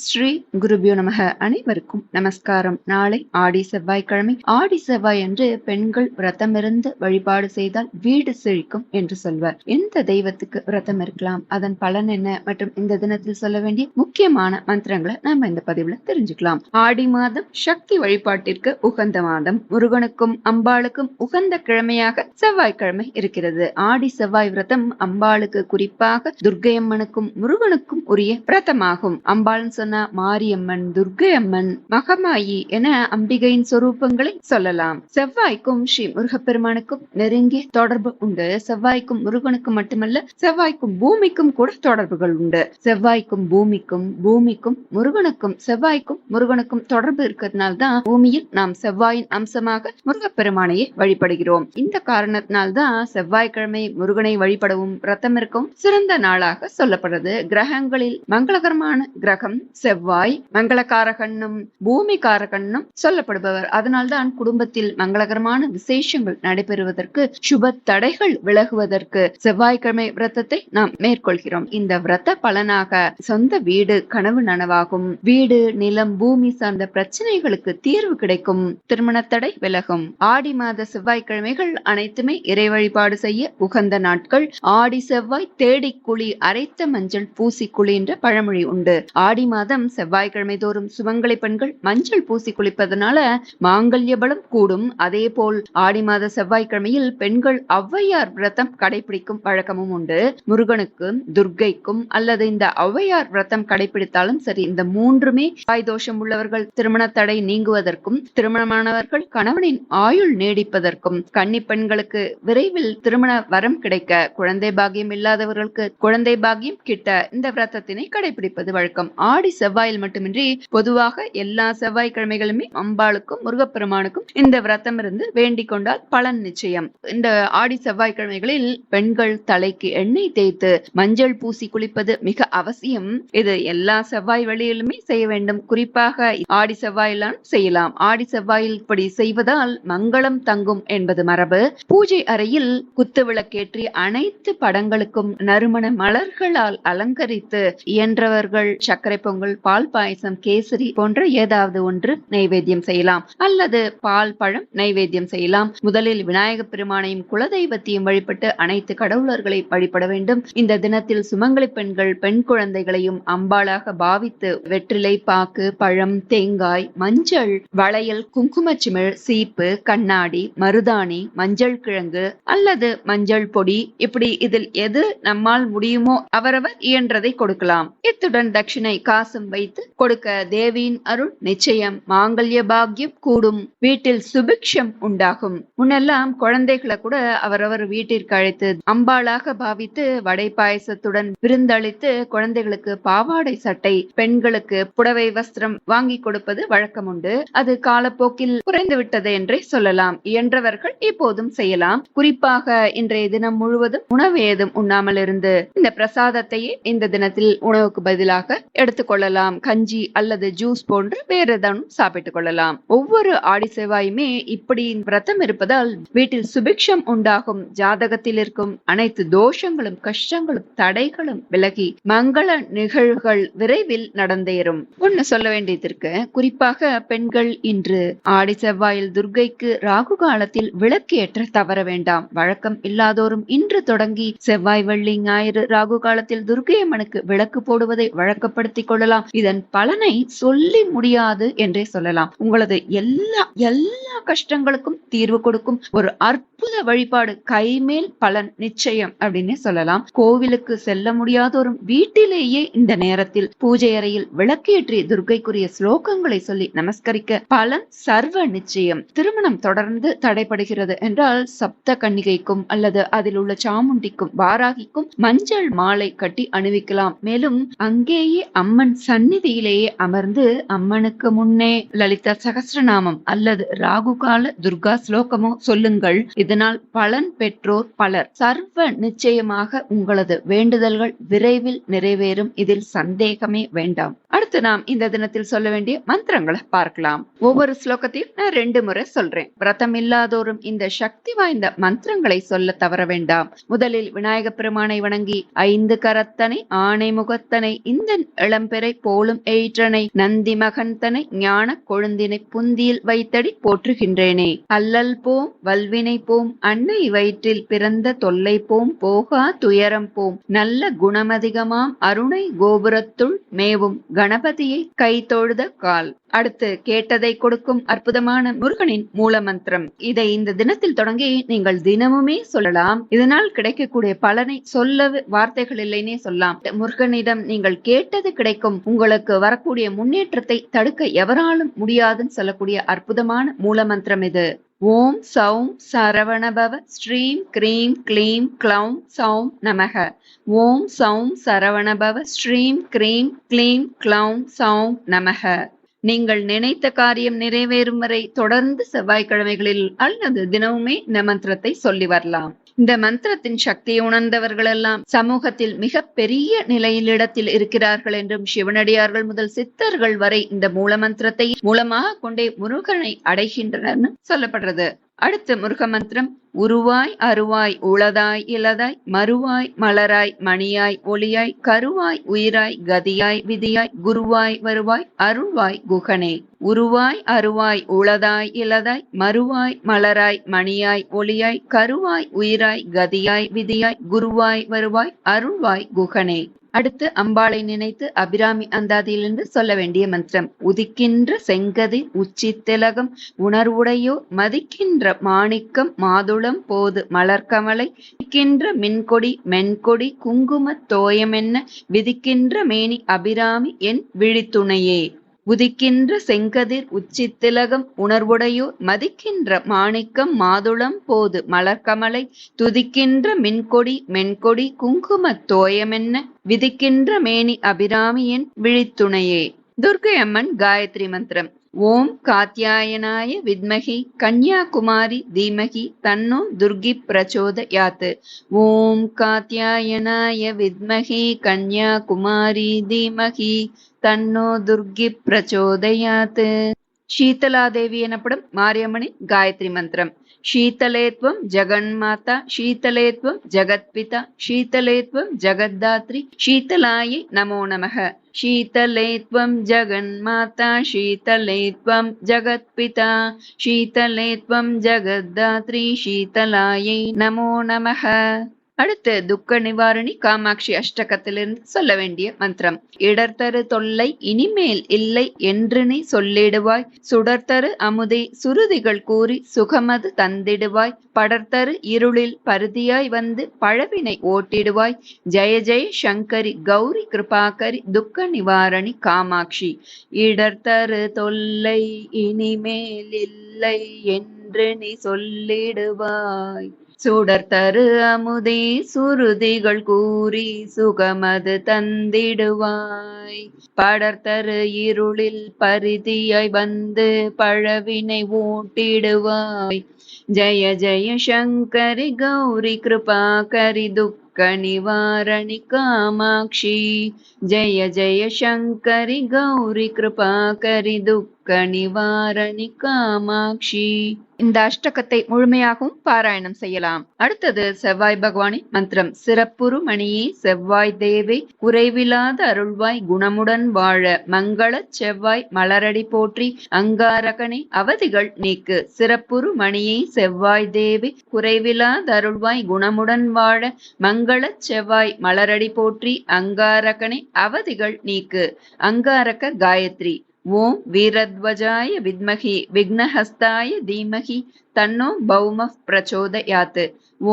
ஸ்ரீ குருபியோ நமக. அனைவருக்கும் நமஸ்காரம். நாளை ஆடி செவ்வாய்க்கிழமை. ஆடி செவ்வாய் என்று பெண்கள் விரதமிருந்து வழிபாடு செய்தால் வீடு செழிக்கும் என்று சொல்வர். எந்த தெய்வத்துக்கு விரதம் இருக்கலாம், அதன் பலன் என்ன மற்றும் இந்த தினத்தில் சொல்ல வேண்டிய முக்கியமான மந்திரங்களை நாம இந்த பதிவுல தெரிஞ்சுக்கலாம். ஆடி மாதம் சக்தி வழிபாட்டிற்கு உகந்த மாதம். முருகனுக்கும் அம்பாளுக்கும் உகந்த கிழமையாக செவ்வாய்க்கிழமை இருக்கிறது. ஆடி செவ்வாய் விரதம் அம்பாளுக்கு, குறிப்பாக துர்க்கையம்மனுக்கும் முருகனுக்கும் உரிய விரதமாகும். அம்பாள் சொன்ன மாரியம்மன், துர்க்கை அம்மன், மகமாயி என அம்பிகையின் சொரூபங்களை சொல்லலாம். செவ்வாய்க்கும் ஸ்ரீ முருகப்பெருமானுக்கும் நெருங்கிய தொடர்பு உண்டு. செவ்வாய்க்கும் முருகனுக்கும் மட்டுமல்ல, செவ்வாய்க்கும் பூமிக்கும் கூட தொடர்புகள் உண்டு. செவ்வாய்க்கும் பூமிக்கும், பூமிக்கும் முருகனுக்கும், செவ்வாய்க்கும் முருகனுக்கும் தொடர்பு இருக்கிறதுனால்தான் பூமியில் நாம் செவ்வாயின் அம்சமாக முருகப்பெருமானையே வழிபடுகிறோம். இந்த காரணத்தினால்தான் செவ்வாய்க்கிழமை முருகனை வழிபடவும் விரதம் இருக்கவும் சிறந்த நாளாக சொல்லப்படுறது. கிரகங்களில் மங்களகரமான கிரகம் செவ்வாய். மங்களகாரகன்னும் பூமிகாரகன்னும் சொல்லப்படுபவர். அதனால்தான் குடும்பத்தில் மங்களகரமான விசேஷங்கள் நடைபெறுவதற்கு, சுப தடைகள் விலகுவதற்கு செவ்வாய்க்கிழமை விரதத்தை நாம் மேற்கொள்கிறோம். இந்த விரத பலனாக சொந்த வீடு கனவு நனவாகும். வீடு, நிலம், பூமி சார்ந்த பிரச்சனைகளுக்கு தீர்வு கிடைக்கும். திருமண தடை விலகும். ஆடி மாத செவ்வாய்க்கிழமைகள் அனைத்துமே இறை வழிபாடு செய்ய உகந்த நாட்கள். ஆடி செவ்வாய் தேடி குழி, அரைத்த மஞ்சள் பூசி குழி என்ற பழமொழி உண்டு. ஆடி மாதம் செவ்வாய்க்கிழமை தோறும் சுமங்கலி பெண்கள் மஞ்சள் பூசி குளிப்பதனால மாங்கல்ய பலம் கூடும். அதே போல் ஆடி மாத செவ்வாய்க்கிழமையில் பெண்கள் ஔவையார் விரதம் கடைபிடிக்கும் வழக்கமும் உண்டு. முருகனுக்கும் துர்க்கைக்கும் அல்லது இந்த ஔவையார் விரதம் கடைபிடித்தாலும் சரி, இந்த மூன்றுமே வாய் தோஷம் உள்ளவர்கள் திருமண தடை நீங்குவதற்கும், திருமணமானவர்கள் கணவனின் ஆயுள் நீடிப்பதற்கும், கன்னி பெண்களுக்கு விரைவில் திருமண வரம் கிடைக்க, குழந்தை பாக்கியம் இல்லாதவர்களுக்கு குழந்தை பாக்கியம் கிட்ட இந்த விரதத்தினை கடைபிடிப்பது வழக்கம். ஆடி செவ்வாயில் மட்டுமின்றி பொதுவாக எல்லா செவ்வாய்க்கிழமைகளுமே அம்பாளுக்கும் முருகப்பெருமானுக்கும் இந்த விரதம் இருந்து வேண்டிக் கொண்டால் பலன் நிச்சயம். இந்த ஆடி செவ்வாய்க்கிழமைகளில் பெண்கள் தலைக்கு எண்ணெய் தேய்த்து மஞ்சள் பூசி குளிப்பது மிக அவசியம். இது எல்லா செவ்வாய் வெளியிலுமே செய்ய வேண்டும். குறிப்பாக ஆடி செவ்வாயிலாம் செய்யலாம். ஆடி செவ்வாயில் இப்படி செய்வதால் மங்களம் தங்கும் என்பது மரபு. பூஜை அறையில் குத்து விளக்கேற்றி அனைத்து படங்களுக்கும் நறுமண மலர்களால் அலங்கரித்து இயன்றவர்கள் சர்க்கரை பொங்கல், பால் பாயசம், கேசரி போன்ற ஏதாவது ஒன்று நைவேத்தியம் செய்யலாம். அல்லது பால் பழம் நைவேத்தியம் செய்யலாம். முதலில் விநாயக பெருமானையும் குலதெய்வத்தையும் வழிபட்டு அனைத்து கடவுளர்களை வழிபட வேண்டும். இந்த தினத்தில் சுமங்கலி பெண்கள் பெண் குழந்தைகளையும் அம்பாளாக பாவித்து வெற்றிலை பாக்கு, பழம், தேங்காய், மஞ்சள், வளையல், குங்குமச்சிமிழ், சீப்பு, கண்ணாடி, மருதாணி, மஞ்சள் கிழங்கு அல்லது மஞ்சள் பொடி, இப்படி இதில் எது நம்மால் முடியுமோ அவரவர் இயன்றதை கொடுக்கலாம். இத்துடன் தட்சிணை காசும் வைத்து கொடுக்க. தேவியின் அருள் நிச்சயம். மாங்கல்ய பாக்கியம் கூடும். வீட்டில் சுபிக்ஷம் உண்டாகும். முன்னெல்லாம் குழந்தைகளை கூட அவரவர் வீட்டிற்கு அழைத்து அம்பாளாக பாவித்து வடை பாயசத்துடன் விருந்தளித்து குழந்தைகளுக்கு பாவாடை சட்டை, பெண்களுக்கு புடவை வஸ்திரம் வாங்கி கொடுப்பது வழக்கம் உண்டு. அது காலப்போக்கில் குறைந்து விட்டது என்றே சொல்லலாம். இயன்றவர்கள் இப்போதும் செய்யலாம். குறிப்பாக இன்றைய தினம் முழுவதும் உணவு ஏதும் உண்ணாமல் இருந்து இந்த பிரசாதத்தையே இந்த தினத்தில் உணவுக்கு பதிலாக எடுத்துக்கொள்ளலாம். கஞ்சி அல்லது ஜூஸ் போன்று வேற ஏதாவது சாப்பிட்டுக் கொள்ளலாம். ஒவ்வொரு ஆடி செவ்வாயுமே இப்படி விரதம் இருப்பதால் வீட்டில் சுபிக்ஷம் உண்டாகும். ஜாதகத்தில் இருக்கும் அனைத்து தோஷங்களும், கஷ்டங்களும், தடைகளும் விலகி மங்கள நிகழ்வுகள் விரைவில் நடந்தேறும். ஒன்னு சொல்ல வேண்டியதற்கு, குறிப்பாக பெண்கள் இன்று ஆடி செவ்வாயில் துர்க்கைக்கு ராகு காலத்தில் விளக்கு ஏற்ற தவற வேண்டாம். வழக்கம் இல்லாதோரும் இன்று தொடங்கி செவ்வாய், வெள்ளி, ஞாயிறு ராகு காலத்தில் துர்க்கை அம்மனுக்கு விளக்கு போடுவதை வழக்கப்படுத்திக் கொள்ளலாம். இதன் பலனை சொல்லி முடியாது என்றே சொல்லலாம். உங்களது எல்லா கஷ்டங்களுக்கும் தீர்வு கொடுக்கும் ஒரு அற்புத வழிபாடு, கைமேல் பலன் நிச்சயம் அப்படின்னு சொல்லலாம். கோவிலுக்கு செல்ல முடியாதோரும் வீட்டிலேயே இந்த நேரத்தில் பூஜை அறையில் விளக்கேற்றி துர்க்கைக்குரிய ஸ்லோகங்களை சொல்லி நமஸ்கரிக்க பலன் சர்வ நிச்சயம். திருமணம் தொடர்ந்து தடைபடுகிறது என்றால் சப்த கன்னிகைக்கும் அல்லது அதில் உள்ள சாமுண்டிக்கும் வாராகிக்கும் மஞ்சள் மாலை கட்டி அணிவிக்கலாம். மேலும் அங்கேயே அம்மன் சந்நிதியிலேயே அமர்ந்து அம்மனுக்கு முன்னே லலிதா சகஸ்ரநாமம் அல்லது ராகு ராகுகால துர்கா ஸ்லோகமோ சொல்லுங்கள். இதனால் பலன் பெற்றோர் பலர். சர்வ நிச்சயமாக உங்களது வேண்டுதல்கள் விரைவில் நிறைவேறும். இதில் சந்தேகமே வேண்டாம். அடுத்து நாம் இந்த தினத்தில் சொல்ல வேண்டிய மந்திரங்களை பார்க்கலாம். ஒவ்வொரு ஸ்லோகத்தையும் நான் 2 முறை சொல்றேன். விரதம் இல்லாதோரும் இந்த சக்தி வாய்ந்த மந்திரங்களை சொல்ல தவற வேண்டாம். முதலில் விநாயக பெருமானை வணங்கி 5 கரத்தனை ஆணை முகத்தனை இந்த இளம்பெறை போலும் எயிற்றனை நந்தி மகன்தனை ஞான கொழுந்தினை புந்தியில் வைத்தடி போற்றுகின்றேனே. அல்லல் போம் வல்வினை போம் அன்னை வயிற்றில் பிறந்த தொல்லை போம் போகா துயரம் போம் நல்ல குணமதிகமாம் அருணை கோபுரத்துள் மேவும் கணபதியை கை தொழுத கால். அடுத்து கேட்டதை கொடுக்கும் அற்புதமான முருகனின் மூல மந்திரம். இதை இந்த தினத்தில் தொடங்கி நீங்கள் தினமுமே சொல்லலாம். இதனால் கிடைக்கக்கூடிய பலனை சொல்ல வார்த்தைகள் இல்லைன்னே சொல்லலாம். முருகனிடம் நீங்கள் கேட்டது கிடைக்கும். உங்களுக்கு வரக்கூடிய முன்னேற்றத்தை தடுக்க எவராலும் முடியாதுன்னு சொல்லக்கூடிய அற்புதமான மூல மந்திரம் இது. ஓம் சௌம் சரவணபவ ஸ்ரீம் க்ரீம் க்ளீம் க்ளௌம் சௌம் நமக. ஓம் சௌம் சரவணபவ ஸ்ரீம் க்ரீம் க்ளீம் க்ளௌம் சௌம் நமக. நீங்கள் நினைத்த காரியம் நிறைவேறும் வரை தொடர்ந்து செவ்வாய்க்கிழமைகளில் அல்லது தினமுமே இந்த மந்திரத்தை சொல்லி வரலாம். இந்த மந்திரத்தின் சக்தியை உணர்ந்தவர்கள் எல்லாம் சமூகத்தில் மிக பெரிய நிலையிலிடத்தில் இருக்கிறார்கள் என்றும் சிவனடியார்கள் முதல் சித்தர்கள் வரை இந்த மூல மந்திரத்தை மூலமாக கொண்டே முருகனை அடைகின்றனர் சொல்லப்படுறது. அடுத்து முருக மந்திரம். உருவாய் அருவாய் உளதாய் இலதாய் மறுவாய் மலராய் மணியாய் ஒளியாய் கருவாய் உயிராய் கதியாய் விதியாய் குருவாய் வருவாய் அருள்வாய் குகனே. உருவாய் அருவாய் உளதாய் இலதாய் மறுவாய் மலராய் மணியாய் ஒளியாய் கருவாய் உயிராய் கதியாய் விதியாய் குருவாய் வருவாய் அருள்வாய் குகனே. அடுத்து அம்பாளை நினைத்து அபிராமி அந்தாதியிலிருந்து சொல்ல வேண்டிய மந்திரம். உதிக்கின்ற செங்கதிர் உச்சி திலகம் உணர்வுடையோ மதிக்கின்ற மாணிக்கம் மாதுளம் போது மலர்கமலை விதிக்கின்ற மின்கொடி மென்கொடி குங்கும தோயமென்ன விதிக்கின்ற மேனி அபிராமி என் விழித்துணையே. உதிக்கின்ற செங்கதிர் உச்சி திலகம் உணர்வுடையோர் மதிக்கின்ற மாணிக்கம் மாதுளம் போது மலர்கமலை துதிக்கின்ற மின்கொடி மென்கொடி குங்கும தோயமென்ன விதிக்கின்ற மேனி அபிராமியின் விழித்துணையே. துர்க்கை அம்மன் காயத்ரி மந்திரம். ஓம் காத்யாயனாய வித்மகி கன்யாகுமாரி தீமகி தன்னோ துர்கி பிரச்சோதயாத். ஓம் காத்யாயனாய வித்மகி கன்யாகுமாரி தீமகி தன்னோ துர்கி பிரச்சோதயாத். சீதலாதேவி எனப்படும் மாரியம்மனின் காயத்ரி மந்திரம். शीतलेत्वं जगन्माता शीतलेत्वं जगत्पिता शीतलेत्वं जगद्धात्री शीतलायै नमो नमः. शीतलेत्वं जगन्माता शीतलेत्वं जगत्पिता शीतलेत्वं जगद्धात्री शीतलायै नमो नमः. அடுத்து துக்க நிவாரணி காமாட்சி அஷ்டகத்திலிருந்து சொல்ல வேண்டிய மந்திரம். இடர்தரு தொல்லை இனிமேல் இல்லை என்று நீ சொல்லிடுவாய். சுடர்தரு அமுதே சுருதிகள் கூறி சுகமது தந்திடுவாய். படர்தரு இருளில் பருதியாய் வந்து பழவினை ஓட்டிடுவாய். ஜெய ஜெய சங்கரி கௌரி கிருபாகரி துக்க நிவாரணி காமாட்சி. இடர்தரு தொல்லை இனிமேல் இல்லை என்று நீ சொல்லிடுவாய். சுடர்தரு அமுதே சுருதிகள் கூறி சுகமது தந்திடுவாய். படர்தரு இருளில் பரிதியாய் வந்து பழவினை ஓட்டிடுவாய். ஜெய ஜெய சங்கரி கௌரி கிருபாகரி துக்க நிவாரணி காமாட்சி. ஜெய ஜெய சங்கரி கௌரி கிருபாகரி துக்க நிவாரணி காமாட்சி. இந்த அஷ்டகத்தை முழுமையாகவும் பாராயணம் செய்யலாம். அடுத்தது செவ்வாய் பகவானின் மந்திரம். சிறப்புறு மணியே செவ்வாய் தேவே குறைவில்லாத அருள்வாய் குணமுடன் வாழ மங்கள செவ்வாய் மலரடி போற்றி அங்காரகனே அவதிகள் நீக்கு. சிறப்புறு மணியே செவ்வாய் தேவே குறைவில்லாத அருள்வாய் குணமுடன் வாழ மங்கள செவ்வாய் மலரடி போற்றி அங்காரகனே அவதிகள் நீக்கு. அங்காரக காயத்ரி. ஓம் வீரத்வஜாய வித்மகி விக்னஹஸ்தாய தீமகி தன்னோ பௌம பிரச்சோதயாத்.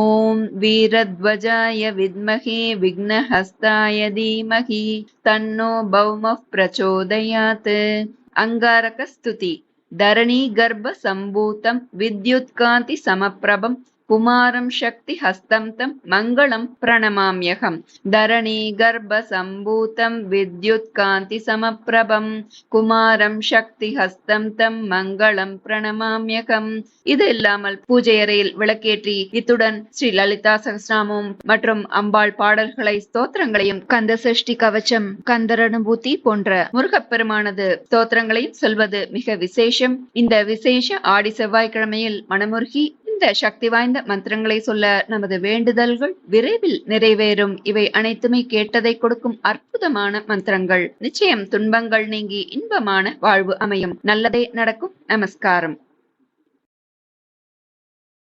ஓம் வீரத்வஜாய வித்மகி விக்னஹஸ்தாய தீமகி தன்னோ பௌம பிரச்சோதயாத். அங்காரக ஸ்துதி. தரணி கர்ப்ப சம்பூதம் வித்யுத்காந்தி சமப்பிரபம் குமாரம் சக்தி ஹஸ்தம் தம் மங்களம் பிரணமாம்யகம் தரணி கர்ப்ப சம்பூதம் வித்யுத் காந்தி சமப்பிரபம் குமாரம் சக்தி ஹஸ்தம் தம் மங்களம் பிரணமாம்யகம். இது இல்லாமல் பூஜை அறையில் விளக்கேற்றி இத்துடன் ஸ்ரீ லலிதா சகஸ்ரநாமம் மற்றும் அம்பாள் பாடல்களை ஸ்தோத்திரங்களையும் கந்த சஷ்டி கவச்சம் கந்தரனுபூதி போன்ற முருகப்பெருமானது ஸ்தோத்திரங்களையும் சொல்வது மிக விசேஷம். இந்த விசேஷ ஆடி செவ்வாய்க்கிழமையில் மனமுருகி இந்த சக்தி வாய்ந்த மந்திரங்களை சொல்ல நமது வேண்டுதல்கள் விரைவில் நிறைவேறும். இவை அனைத்துமே கேட்டதை கொடுக்கும் அற்புதமான மந்திரங்கள். நிச்சயம் துன்பங்கள் நீங்கி இன்பமான வாழ்வு அமையும். நல்லதே நடக்கும். நமஸ்காரம்.